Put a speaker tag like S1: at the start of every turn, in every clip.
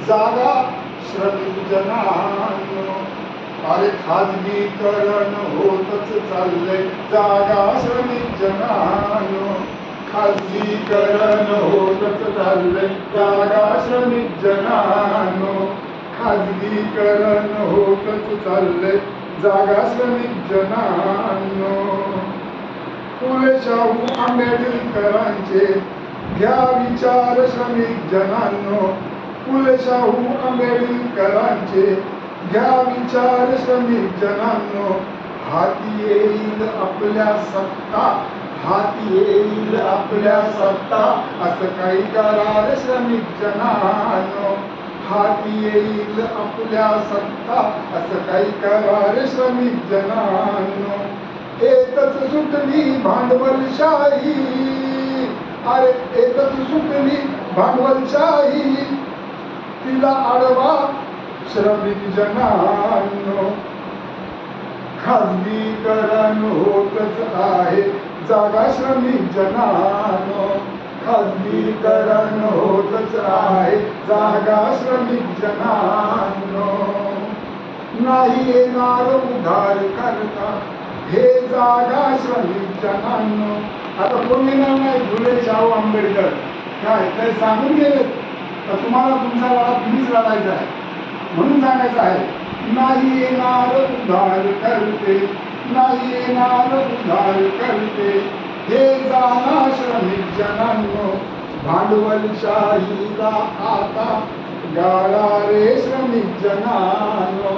S1: जागा श्रमिक जनांनो. अरे खाजगीकरण होतच चाललंय, जागा श्रमिक जनांनो. खाजगीकरण होतच चाललंय, जागा श्रमिक जनांनो. खाजगीकरण होतच चाललंय, जागा श्रमिक जनांनो. फुले शाहू आंबेडकरांचे घ्या विचार श्रमिक जनांनो. फुले शाहू आंबेडकरांचे घ्या विचार श्रमिक जनांनो. हाती येईल आपल्या सत्ता, हाती येईल आपल्या सत्ता, असं काही करार श्रमिक जनांनो. हाती येईल आपल्या सत्ता, असं काही करार श्रमिक जनांनो. एकच सुटली भांडवलशाही, अरे एकच सुटली भांडवलशाही, तिला आडवा श्रमिक जनांनो. खाजगीकरण होतच आहे, जागा श्रमिक जनांनो. खाजगीकरण होतच आहे, जागा श्रमिक जनांनो. नाही येणार उधार करता, हे जागा श्रमिक जनांनो. आता कोणी नाही, फुले शाहू आंबेडकर काय काही सांगून गेले तर तुम्हाला तुमचा लढा तुम्हीच लढायचा आहे. म्हणून सांगायचं आहे, नाही येणार उधार करते, नाही येणार उधार करते, हे जागा श्रमिक जनांनो. भांडवलशाहीला आता गाडा रे श्रमिक जनांनो.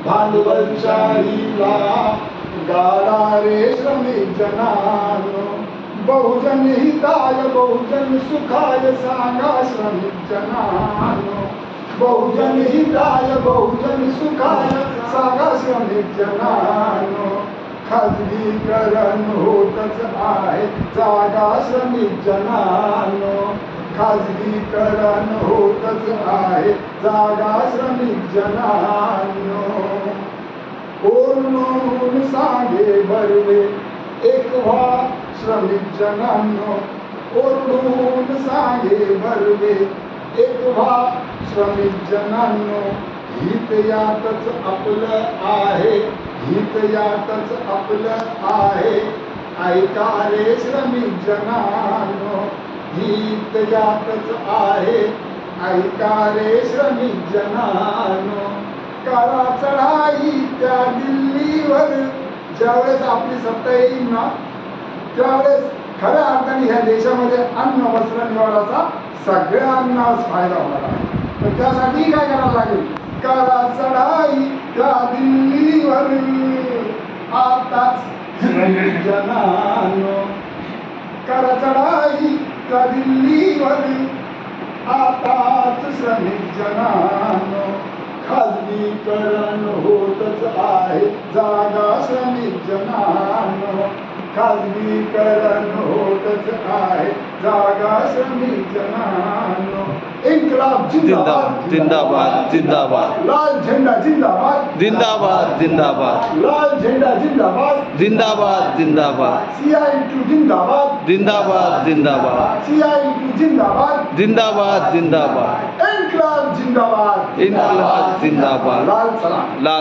S1: भांडवलशाहीला गाडा रे श्रमिक जनांनो. बहुजन हिताय बहुजन सुखाय सांगा श्रमिक जनांनो. बहुजन हिताय बहुजन सुखाय सांगा श्रमिक जनांनो. खाजगीकरण होतच आहे, जागा श्रमिक जनांनो. खाजगीकरण होतच आहे, जागा श्रमिक जनांनो. ओरडून सांगे बर्वे एक व्हा श्रमिक जनांनो. ओरडून सांगे बर्वे एक व्हा श्रमिक जनांनो. हित यातच आपलं आहे, हित यातच आपलं आहे, ऐका रे श्रमिक जनांनो. हित यातच आहे, ऐका रे श्रमिक जनांनो. करा चढाई त्या दिल्लीवर, ज्यावेळेस आपली सत्ता येईल ना त्यावेळेस खऱ्या अर्थाने ह्या देशामध्ये अन्न वस्त्र निवाराचा सगळ्यांनाच फायदा होणार आहे. तर त्यासाठी काय करायला लागेल, करा चढाई त्या दिल्लीवर आताच श्रमिक जनांनो. करा चढाई त्या दिल्लीवर आताच श्रमिक जनांनो. खाजगीकरण होतच आहे, जागा श्रमिक जनांनो. खाजगीकरण होतच आहे, जागा श्रमिक जनांनो. इन्कलाब जिंदाबाद
S2: जिंदाबाद जिंदाबाद.
S1: लाल झेंडा जिंदाबाद
S2: जिंदाबाद जिंदाबाद.
S1: लाल झेंडा जिंदाबाद
S2: जिंदाबाद जिंदाबाद.
S1: CITU जिंदाबाद
S2: जिंदाबाद जिंदाबाद.
S1: CITU जिंदाबाद
S2: जिंदाबाद जिंदाबाद.
S1: इन्कलाब जिंदाबाद.
S2: इन्कलाब जिंदाबाद.
S1: लाल सलाम.
S2: लाल